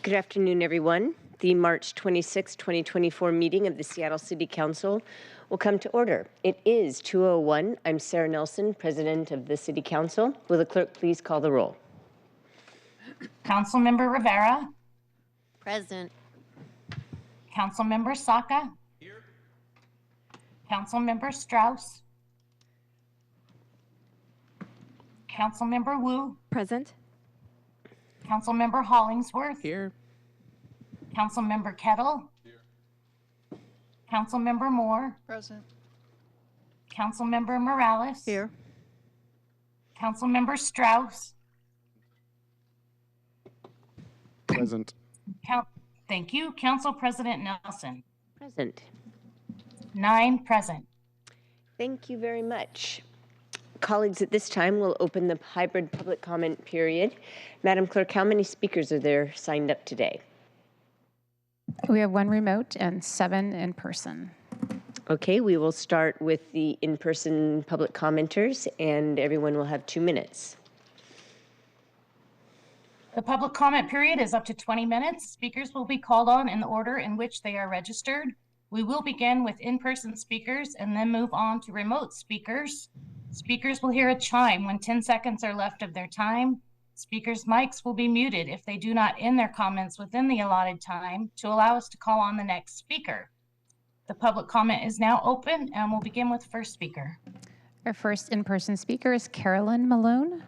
Good afternoon, everyone. The March 26, 2024 meeting of the Seattle City Council will come to order. It is 2:01. I'm Sarah Nelson, President of the City Council. Will the clerk please call the roll? Councilmember Rivera. Present. Councilmember Saka. Here. Councilmember Strauss. Councilmember Wu. Present. Councilmember Hollingsworth. Here. Councilmember Kettle. Here. Councilmember Moore. Present. Councilmember Morales. Here. Councilmember Strauss. Present. Thank you. Council President Nelson. Present. 9 present. Thank you very much. Colleagues, at this time, we'll open the hybrid public comment period. Madam Clerk, how many speakers are there signed up today? We have 1 remote and 7 in person. Okay, we will start with the in-person public commenters, and everyone will have 2 minutes. The public comment period is up to 20 minutes. Speakers will be called on in the order in which they are registered. We will begin with in-person speakers and then move on to remote speakers. Speakers will hear a chime when 10 seconds are left of their time. Speakers' mics will be muted if they do not end their comments within the allotted time to allow us to call on the next speaker. The public comment is now open, and we'll begin with first speaker. Our first in-person speaker is Carolyn Malone.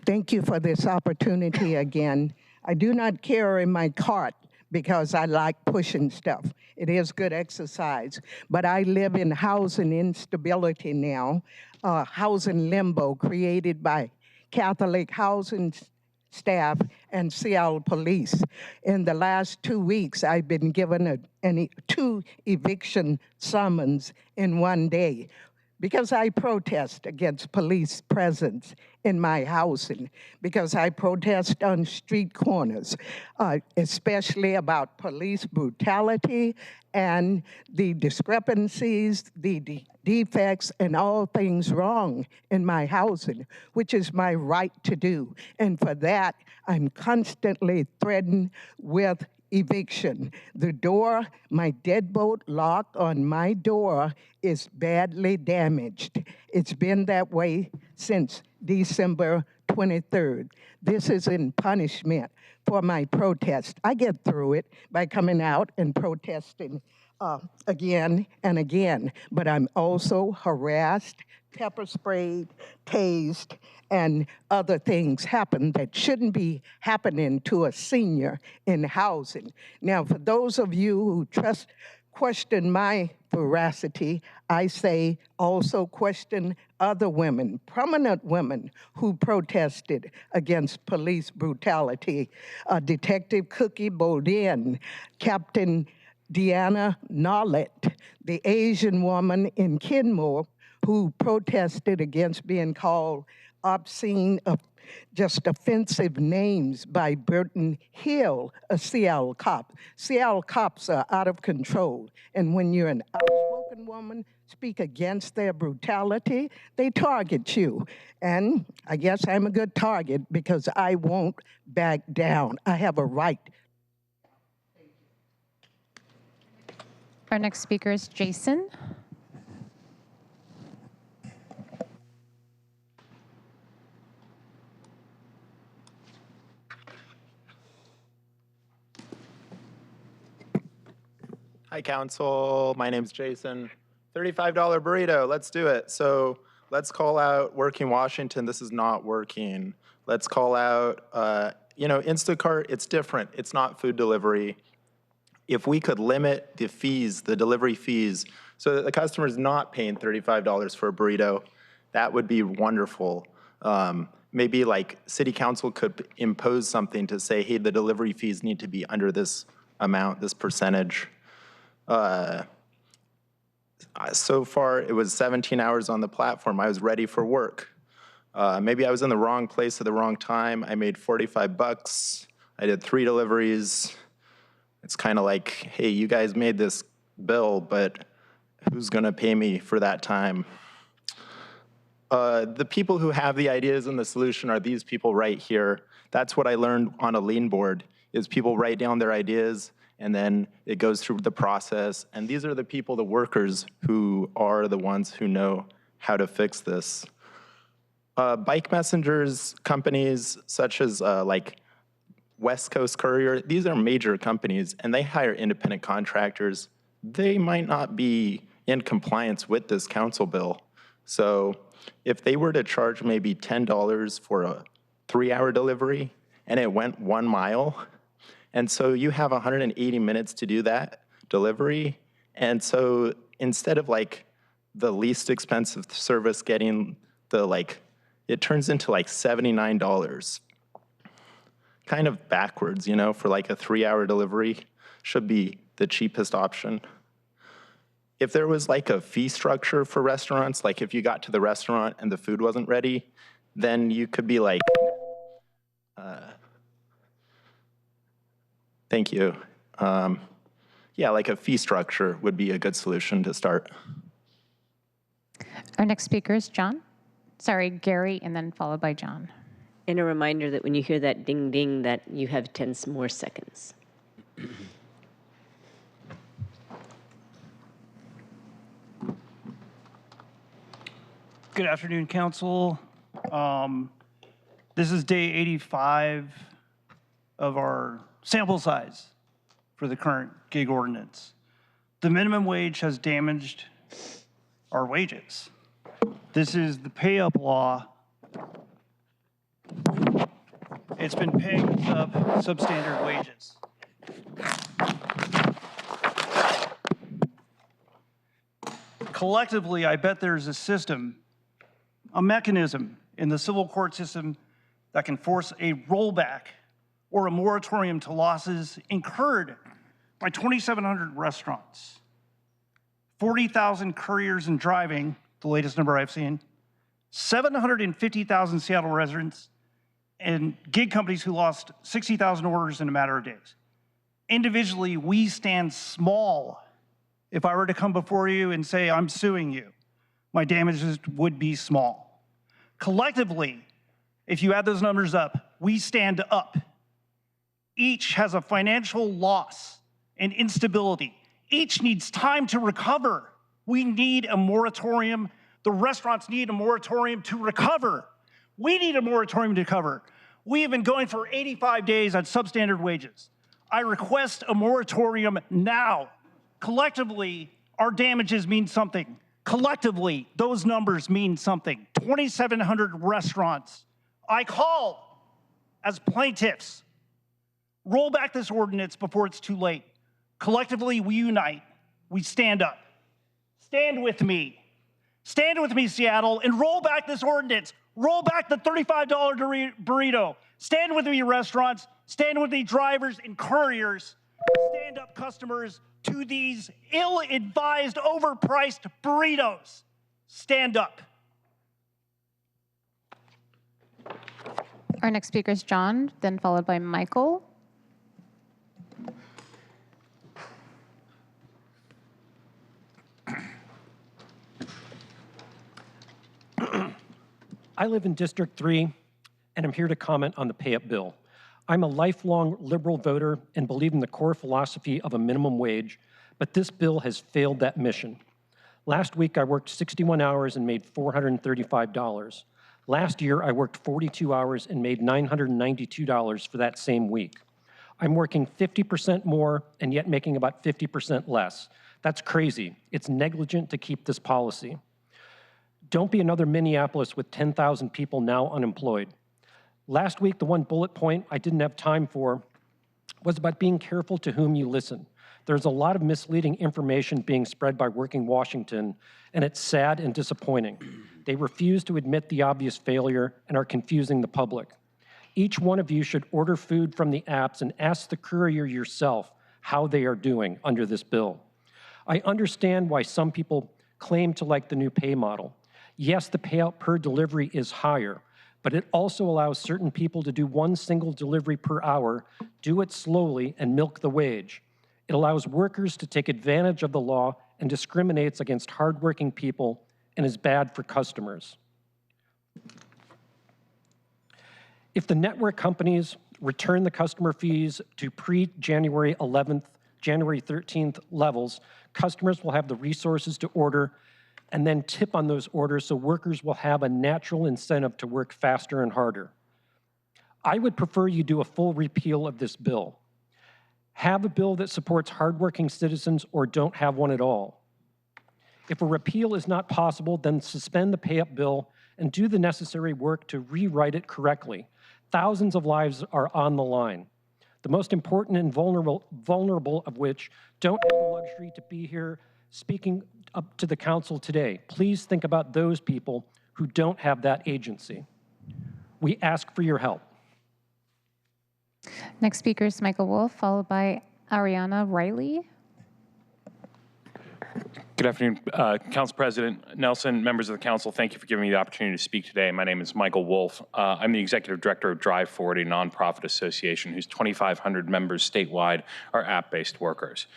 Thank you for this opportunity again. I do not carry my cart because I like pushing stuff. It is good exercise, but I live in housing instability now, housing limbo created by Catholic housing staff and Seattle police. In the last 2 weeks, I've been given 2 eviction summons in 1 day, because I protest against police presence in my housing, because I protest on street corners, especially about police brutality and the discrepancies, the defects, and all things wrong in my housing, which is my right to do. And for that, I'm constantly threatened with eviction. The door, my deadbolt lock on my door is badly damaged. It's been that way since December 23rd. This is in punishment for my protest. I get through it by coming out and protesting again and again, but I'm also harassed, pepper sprayed, tased, and other things happen that shouldn't be happening to a senior in housing. Now, for those of you who question my veracity, I say also question other women, prominent women who protested against police brutality. Detective Cookie Bodin, Captain Deanna Nollett, the Asian woman in Kenmore who protested against being called obscene, just offensive names by Burton Hill, a Seattle cop. Seattle cops are out of control, and when you're an outspoken woman, speak against their brutality, they target you. And I guess I'm a good target because I won't back down. I have a right. Our next speaker is Jason. Hi, Council. My name's Jason. $35 burrito. Let's do it. So let's call out Working Washington. This is not working. Let's call out, Instacart. It's different. It's not food delivery. If we could limit the fees, the delivery fees, so that the customer's not paying $35 for a burrito, that would be wonderful. Maybe like City Council could impose something to say, hey, the delivery fees need to be under this amount, this percentage. So far, it was 17 hours on the platform. I was ready for work. Maybe I was in the wrong place at the wrong time. I made $45. I did 3 deliveries. It's kind of like, hey, you guys made this bill, but who's going to pay me for that time? The people who have the ideas and the solution are these people right here. That's what I learned on a lean board, is people write down their ideas, and then it goes through the process. And these are the people, the workers, who are the ones who know how to fix this. Bike messengers companies such as like West Coast Courier, these are major companies, and they hire independent contractors. They might not be in compliance with this council bill. So if they were to charge maybe $10 for a 3-hour delivery and it went 1 mile, and so you have 180 minutes to do that delivery, and so instead of like the least expensive service getting the it turns into like $79. Kind of backwards, you know, for like a 3-hour delivery should be the cheapest option. If there was like a fee structure for restaurants, like if you got to the restaurant and the food wasn't ready, then you could be like, thank you. Yeah, like a fee structure would be a good solution to start. Our next speaker is Gary, and then followed by John. And a reminder that when you hear that ding ding, that you have 10 more seconds. Good afternoon, Council. This is day 85 of our sample size for the current gig ordinance. The minimum wage has damaged our wages. This is the pay up law. It's been paying us up substandard wages. Collectively, I bet there's a system, a mechanism in the civil court system that can force a rollback or a moratorium to losses incurred by 2,700 restaurants, 40,000 couriers and driving, the latest number I've seen, 750,000 Seattle residents, and gig companies who lost 60,000 orders in a matter of days. Individually, we stand small. If I were to come before you and say, I'm suing you, my damages would be small. Collectively, if you add those numbers up, we stand up. Each has a financial loss and instability. Each needs time to recover. We need a moratorium. The restaurants need a moratorium to recover. We need a moratorium to recover. We have been going for 85 days at substandard wages. I request a moratorium now. Collectively, our damages mean something. Collectively, those numbers mean something. 2,700 restaurants. I call as plaintiffs, roll back this ordinance before it's too late. Collectively, we unite. We stand up. Stand with me. Stand with me, Seattle, and roll back this ordinance. Roll back the $35 burrito. Stand with me, restaurants. Stand with me, drivers and couriers. Stand up, customers, to these ill-advised, overpriced burritos. Stand up. Our next speaker is John, then followed by Michael. I live in District 3, and I'm here to comment on the pay-up bill. I'm a lifelong liberal voter and believe in the core philosophy of a minimum wage, but this bill has failed that mission. Last week, I worked 61 hours and made $435. Last year, I worked 42 hours and made $992 for that same week. I'm working 50% more and yet making about 50% less. That's crazy. It's negligent to keep this policy. Don't be another Minneapolis with 10,000 people now unemployed. Last week, the one bullet point I didn't have time for was about being careful to whom you listen. There's a lot of misleading information being spread by Working Washington, and it's sad and disappointing. They refuse to admit the obvious failure and are confusing the public. Each one of you should order food from the apps and ask the courier yourself how they are doing under this bill. I understand why some people claim to like the new pay model. Yes, the payout per delivery is higher, but it also allows certain people to do one single delivery per hour, do it slowly, and milk the wage. It allows workers to take advantage of the law and discriminates against hardworking people and is bad for customers. If the network companies return the customer fees to pre-January 11th, January 13th levels, customers will have the resources to order and then tip on those orders so workers will have a natural incentive to work faster and harder. I would prefer you do a full repeal of this bill. Have a bill that supports hardworking citizens or don't have one at all. If a repeal is not possible, then suspend the pay-up bill and do the necessary work to rewrite it correctly. Thousands of lives are on the line, the most important and vulnerable of which don't have the luxury to be here speaking up to the council today. Please think about those people who don't have that agency. We ask for your help. Next speaker is Michael Wolf, followed by Ariana Riley. Good afternoon, Council President Nelson, members of the council. Thank you for giving me the opportunity to speak today. My name is Michael Wolf. I'm the executive director of Drive Forward, a nonprofit association whose 2,500 members statewide are app-based workers.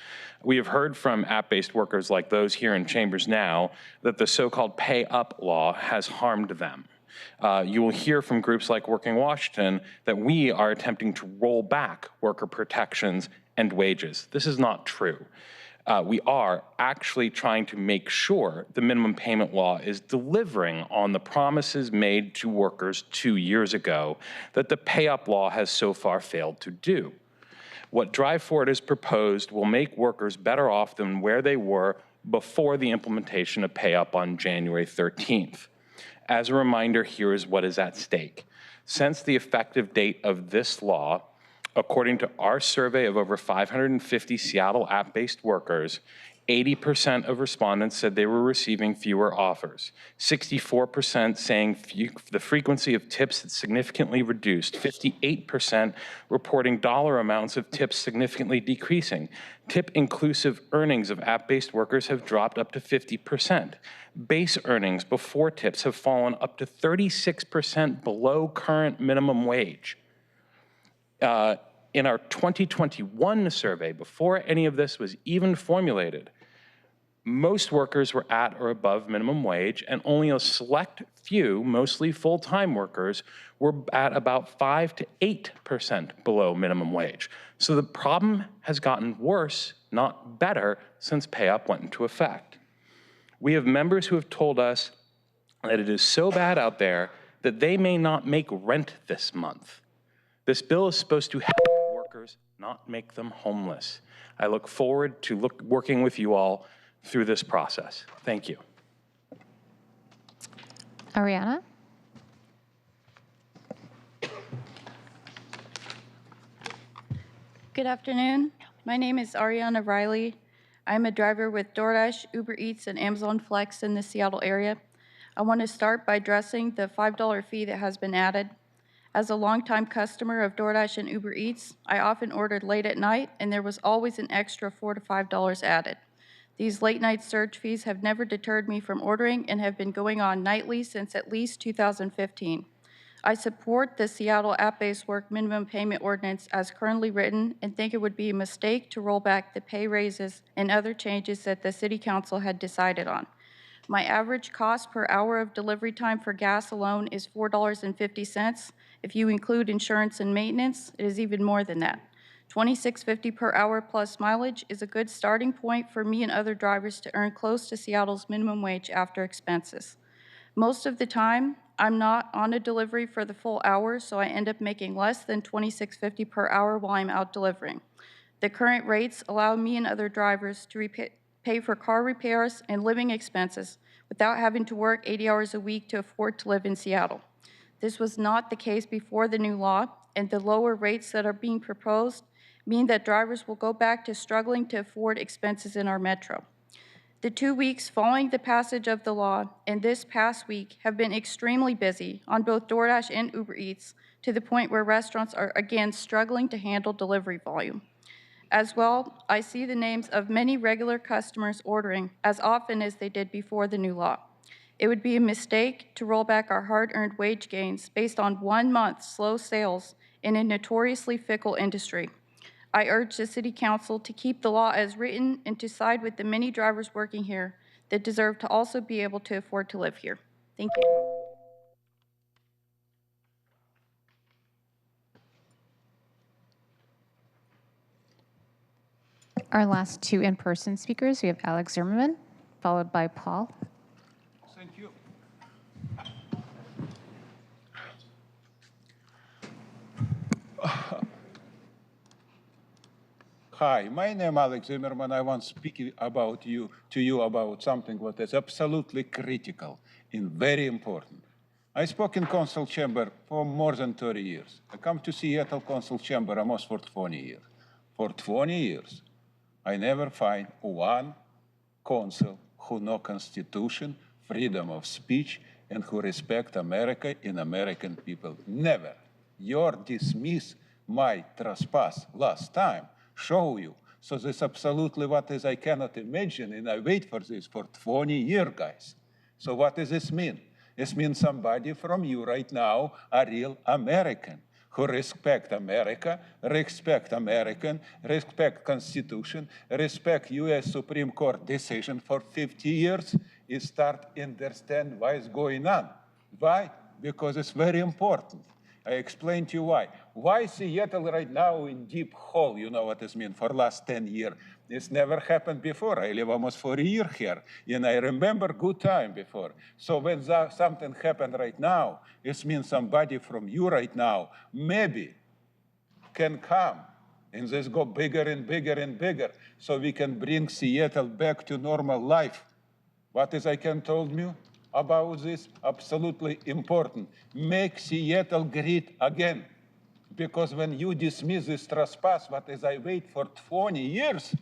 We have heard from app-based workers like those here in chambers now that the so-called pay-up law has harmed them. You will hear from groups like Working Washington that we are attempting to roll back worker protections and wages. This is not true. We are actually trying to make sure the minimum payment law is delivering on the promises made to workers 2 years ago that the pay-up law has so far failed to do. What Drive Forward has proposed will make workers better off than where they were before the implementation of pay-up on January 13th. As a reminder, here is what is at stake. Since the effective date of this law, according to our survey of over 550 Seattle app-based workers, 80% of respondents said they were receiving fewer offers. 64% saying the frequency of tips had significantly reduced. 58% reporting dollar amounts of tips significantly decreasing. Tip-inclusive earnings of app-based workers have dropped up to 50%. Base earnings before tips have fallen up to 36% below current minimum wage. In our 2021 survey, before any of this was even formulated, most workers were at or above minimum wage, and only a select few, mostly full-time workers, were at about 5 to 8% below minimum wage. So the problem has gotten worse, not better, since pay-up went into effect. We have members who have told us that it is so bad out there that they may not make rent this month. This bill is supposed to help workers, not make them homeless. I look forward to working with you all through this process. Thank you. Ariana? Good afternoon. My name is Ariana Riley. I'm a driver with DoorDash, Uber Eats, and Amazon Flex in the Seattle area. I want to start by addressing the $5 fee that has been added. As a longtime customer of DoorDash and Uber Eats, I often ordered late at night, and there was always an extra $4 to $5 added. These late-night surge fees have never deterred me from ordering and have been going on nightly since at least 2015. I support the Seattle app-based work minimum payment ordinance as currently written and think it would be a mistake to roll back the pay raises and other changes that the City Council had decided on. My average cost per hour of delivery time for gas alone is $4.50. If you include insurance and maintenance, it is even more than that. $26.50 per hour plus mileage is a good starting point for me and other drivers to earn close to Seattle's minimum wage after expenses. Most of the time, I'm not on a delivery for the full hour, so I end up making less than $26.50 per hour while I'm out delivering. The current rates allow me and other drivers to pay for car repairs and living expenses without having to work 80 hours a week to afford to live in Seattle. This was not the case before the new law, and the lower rates that are being proposed mean that drivers will go back to struggling to afford expenses in our metro. The 2 weeks following the passage of the law and this past week have been extremely busy on both DoorDash and Uber Eats, to the point where restaurants are again struggling to handle delivery volume. As well, I see the names of many regular customers ordering as often as they did before the new law. It would be a mistake to roll back our hard-earned wage gains based on 1 month's slow sales in a notoriously fickle industry. I urge the City Council to keep the law as written and to side with the many drivers working here that deserve to also be able to afford to live here. Thank you. Our last two in-person speakers, we have Alex Zimmerman, followed by Paul. Thank you. Hi, my name is Alex Zimmerman. I want to speak to you about something that is absolutely critical and very important. I spoke in council chamber for more than 30 years. I come to Seattle council chamber almost for 20 years. For 20 years, I never find one council who know Constitution, freedom of speech, and who respect America and American people. Never. Your dismiss my trespass last time show you. So this absolutely what is I cannot imagine, and I wait for this for 20 years, guys. So what does this mean? This means somebody from you right now are real American who respect America, respect American, respect Constitution, respect U.S. Supreme Court decision for 50 years, and start understand why it's going on. Why? Because it's very important. I explained to you why. Why Seattle right now in deep hole, you know what this means, for last 10 years. This never happened before. I live almost 40 years here, and I remember good time before. So when something happened right now, it means somebody from you right now maybe can come, and this go bigger and bigger and bigger, so we can bring Seattle back to normal life. What is I can told you about this? Absolutely important. Make Seattle great again. Because when you dismiss this trespass, what is I wait for 20 years,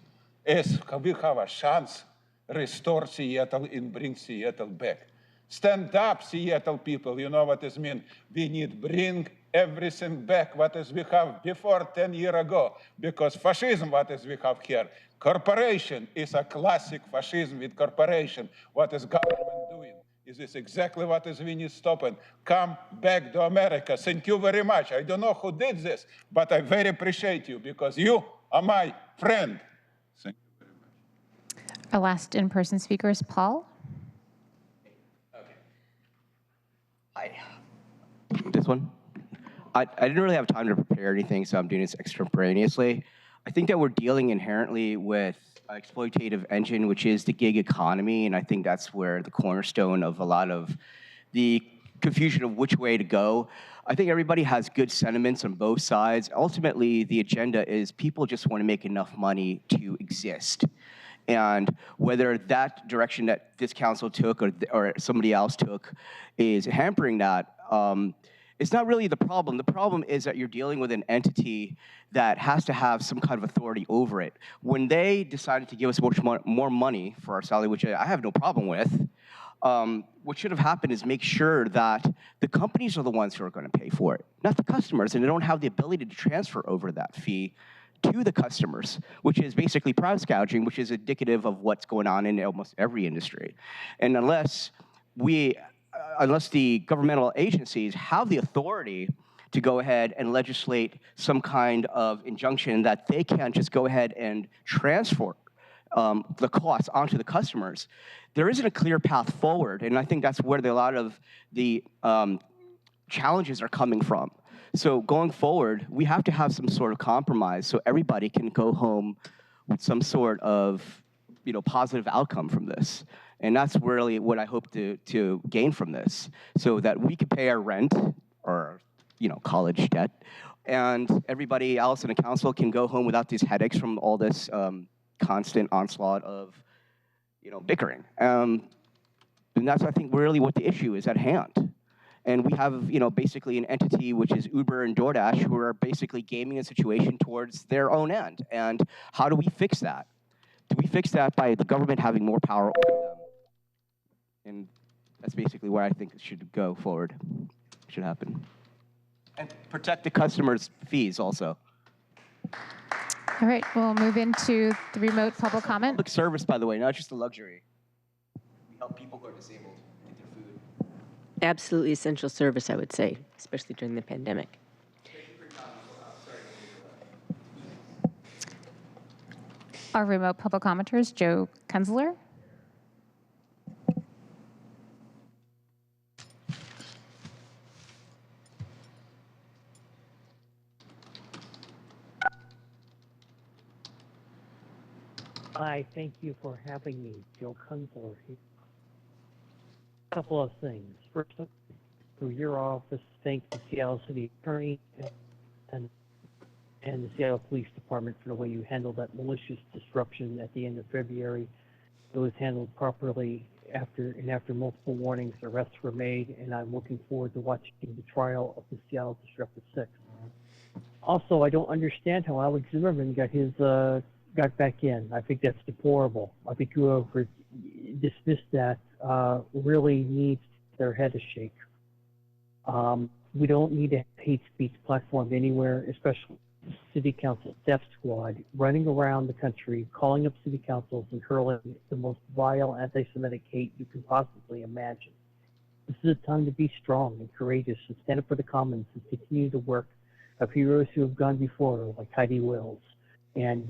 is we have a chance restore Seattle and bring Seattle back. Stand up, Seattle people. You know what this means? We need bring everything back what is we have before 10 years ago. Because fascism, what is we have here? Corporation is a classic fascism with corporation. What is government doing? Is this exactly what is we need stopping? Come back to America. Thank you very much. I don't know who did this, but I very appreciate you because you are my friend. Thank you very much. Our last in-person speaker is Paul. Hi. This one? I didn't really have time to prepare anything, so I'm doing this extemporaneously. I think that we're dealing inherently with an exploitative engine, which is the gig economy, and I think that's where the cornerstone of a lot of the confusion of which way to go. I think everybody has good sentiments on both sides. Ultimately, the agenda is people just want to make enough money to exist. And whether that direction that this council took or somebody else took is hampering that, it's not really the problem. The problem is that you're dealing with an entity that has to have some kind of authority over it. When they decided to give us more money for our salary, which I have no problem with, what should have happened is make sure that the companies are the ones who are going to pay for it, not the customers, and they don't have the ability to transfer over that fee to the customers, which is basically price gouging, which is indicative of what's going on in almost every industry. And unless the governmental agencies have the authority to go ahead and legislate some kind of injunction that they can't just go ahead and transfer the costs onto the customers, there isn't a clear path forward. And I think that's where a lot of the challenges are coming from. So going forward, we have to have some sort of compromise so everybody can go home with some sort of positive outcome from this. And that's really what I hope to gain from this, so that we can pay our rent or college debt, and everybody else in the council can go home without these headaches from all this constant onslaught of bickering. And that's, I think, really what the issue is at hand. And we have basically an entity which is Uber and DoorDash who are basically gaming the situation towards their own end. And how do we fix that? Do we fix that by the government having more power over them? And that's basically where I think it should go forward, should happen. And protect the customers' fees also. All right, we'll move into the remote public comment. Public service, by the way, not just a luxury. We help people who are disabled get their food. Absolutely essential service, I would say, especially during the pandemic. Our remote public commenter is Joe Kunzler. Hi, thank you for having me, Joe Kunzler. A couple of things. First, through your office, thank the Seattle City Attorney and the Seattle Police Department for the way you handled that malicious disruption at the end of February. It was handled properly after multiple warnings, arrests were made, and I'm looking forward to watching the trial of the Seattle Disruptive Six. Also, I don't understand how Alex Zimmerman got back in. I think that's deplorable. I think whoever dismissed that really needs their head to shake. We don't need a hate speech platform anywhere, especially City Council Death Squad running around the country, calling up city councils and hurling the most vile anti-Semitic hate you can possibly imagine. This is a time to be strong and courageous and stand up for the commons and continue the work of heroes who have gone before her, like Heidi Wills and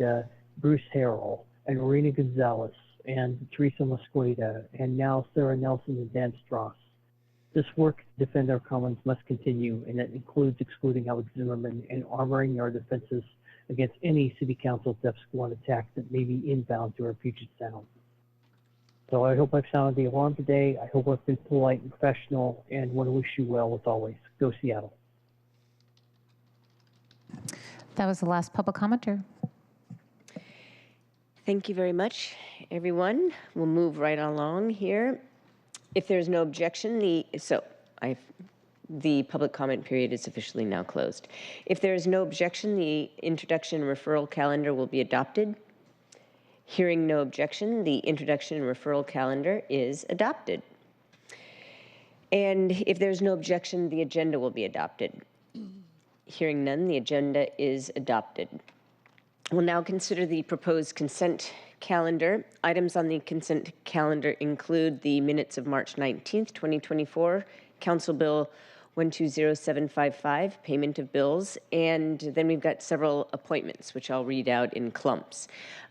Bruce Harrell and Marina Gonzalez and Teresa Mosqueda and now Sarah Nelson and Dan Strauss. This work to defend our commons must continue, and that includes excluding Alex Zimmerman and armoring our defenses against any city council Death Squad attack that may be inbound to our Puget Sound. So I hope I've sounded the alarm today. I hope I've been polite and professional, and want to wish you well as always. Go Seattle. That was the last public commenter. Thank you very much, everyone. We'll move right along here. If there's no objection, the public comment period is officially now closed. If there is no objection, the introduction and referral calendar will be adopted. Hearing no objection, the introduction and referral calendar is adopted. And if there's no objection, the agenda will be adopted. Hearing none, the agenda is adopted. We'll now consider the proposed consent calendar. Items on the consent calendar include the minutes of March 19th, 2024, Council Bill 120755, payment of bills, and then we've got several appointments, which I'll read out in clumps.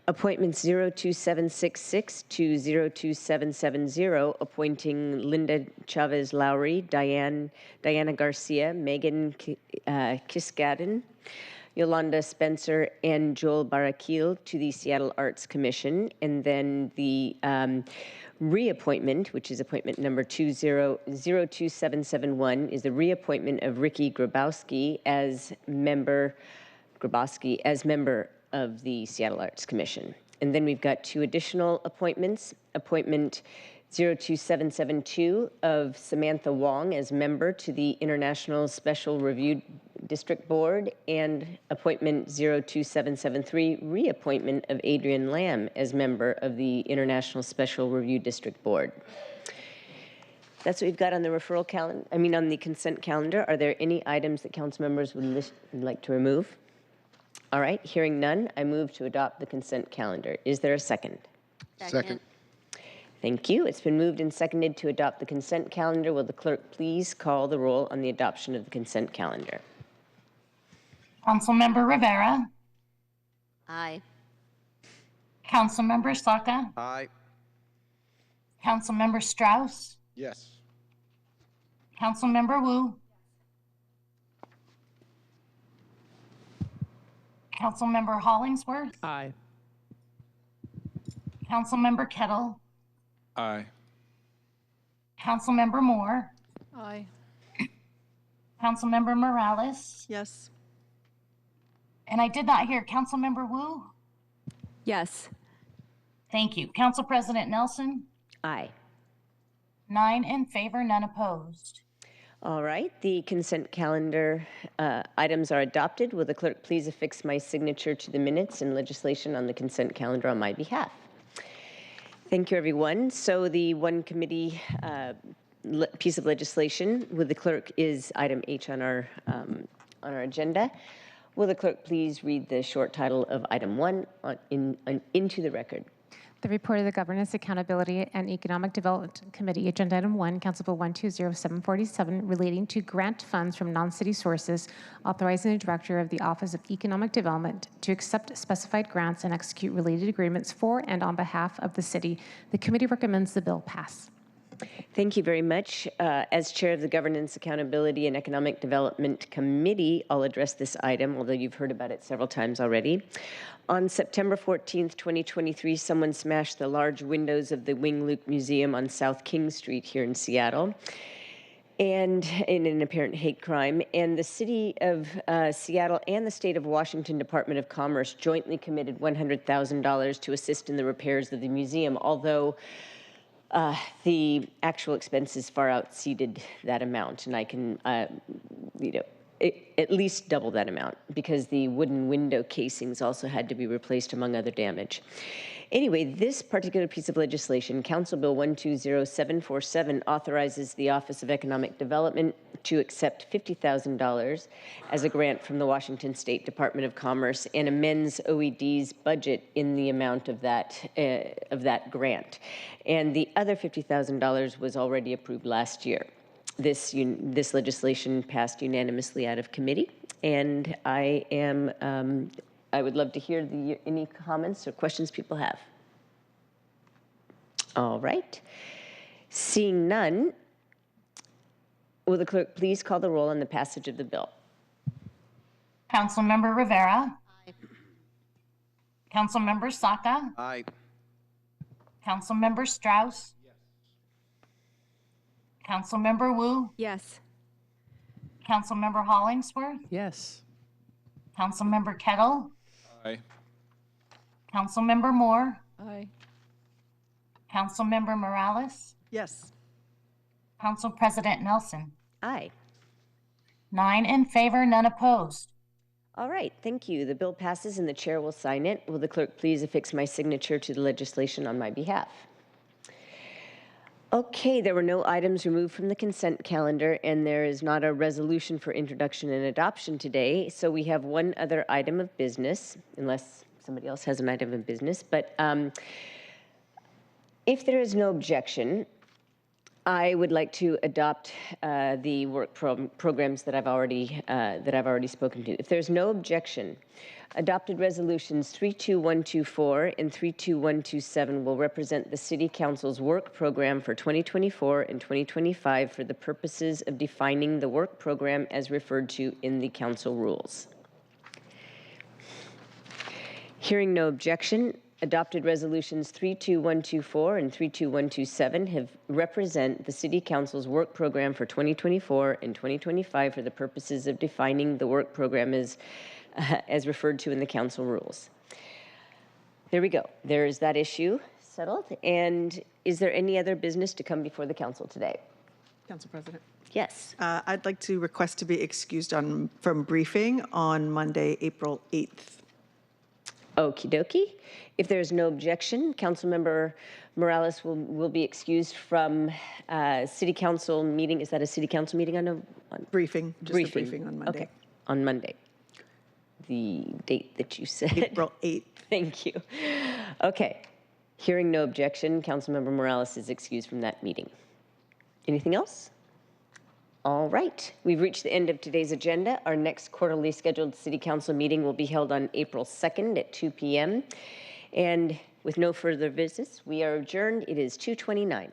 Appointments 02766 to 02770, appointing Linda Chavez Lowry, Diana Garcia, Megan Kiskaden, Yolanda Spencer, and Joel Barakil to the Seattle Arts Commission. And then the reappointment, which is appointment number 02771, is the reappointment of Ricky Grabowski as member of the Seattle Arts Commission. And then we've got two additional appointments. Appointment 02772 of Samantha Wong as member to the International Special Review District Board, and appointment 02773, reappointment of Adrian Lamb as member of the International Special Review District Board. That's what we've got on the referral calendar, on the consent calendar. Are there any items that council members would like to remove? All right, hearing none, I move to adopt the consent calendar. Is there a second? Second. Thank you. It's been moved and seconded to adopt the consent calendar. Will the clerk please call the roll on the adoption of the consent calendar? Councilmember Rivera. Aye. Councilmember Saka. Aye. Councilmember Strauss. Yes. Councilmember Wu. Councilmember Hollingsworth. Aye. Councilmember Kettle. Aye. Councilmember Moore. Aye. Councilmember Morales. Yes. And I did not hear Councilmember Wu. Yes. Thank you. Council President Nelson. Aye. 9 in favor, none opposed. All right, the consent calendar items are adopted. Will the clerk please affix my signature to the minutes and legislation on the consent calendar on my behalf? Thank you, everyone. So the one committee piece of legislation with the clerk is item H on our agenda. Will the clerk please read the short title of item 1 into the record? The report of the Governance, Accountability, and Economic Development Committee, Agenda Item 1, Council Bill 120747, relating to grant funds from non-city sources, authorizing the Director of the Office of Economic Development to accept specified grants and execute related agreements for and on behalf of the city. The committee recommends the bill pass. Thank you very much. As chair of the Governance, Accountability, and Economic Development Committee, I'll address this item, although you've heard about it several times already. On September 14th, 2023, someone smashed the large windows of the Wing Luke Museum on South King Street here in Seattle, and in an apparent hate crime. And the city of Seattle and the state of Washington Department of Commerce jointly committed $100,000 to assist in the repairs of the museum, although the actual expenses far exceeded that amount, and I can, at least double that amount, because the wooden window casings also had to be replaced, among other damage. Anyway, this particular piece of legislation, Council Bill 120747, authorizes the Office of Economic Development to accept $50,000 as a grant from the Washington State Department of Commerce and amends OED's budget in the amount of that grant. And the other $50,000 was already approved last year. This legislation passed unanimously out of committee, and I would love to hear any comments or questions people have. All right. Seeing none, will the clerk please call the roll on the passage of the bill? Councilmember Rivera. Aye. Councilmember Saka. Aye. Councilmember Strauss. Yes. Councilmember Wu. Yes. Councilmember Hollingsworth. Yes. Councilmember Kettle. Aye. Councilmember Moore. Aye. Councilmember Morales. Yes. Council President Nelson. Aye. 9 in favor, none opposed. All right, thank you. The bill passes and the chair will sign it. Will the clerk please affix my signature to the legislation on my behalf? Okay, there were no items removed from the consent calendar, and there is not a resolution for introduction and adoption today. So we have one other item of business, unless somebody else has an item of business. But if there is no objection, I would like to adopt the work programs that I've already spoken to. If there's no objection, adopted resolutions 32124 and 32127 will represent the City Council's work program for 2024 and 2025 for the purposes of defining the work program as referred to in the council rules. Hearing no objection, adopted resolutions 32124 and 32127 represent the City Council's work program for 2024 and 2025 for the purposes of defining the work program as referred to in the council rules. There we go. There is that issue settled. And is there any other business to come before the council today? Council President. Yes. I'd like to request to be excused from briefing on Monday, April 8th. Okie dokie. If there's no objection, Councilmember Morales will be excused from City Council meeting. Is that a City Council meeting on briefing? Just a briefing on Monday. Okay, on Monday. The date that you said. April 8th. Thank you. Okay. Hearing no objection, Councilmember Morales is excused from that meeting. Anything else? All right. We've reached the end of today's agenda. Our next quarterly scheduled City Council meeting will be held on April 2nd at 2 p.m. And with no further business, we are adjourned. It is 2:29.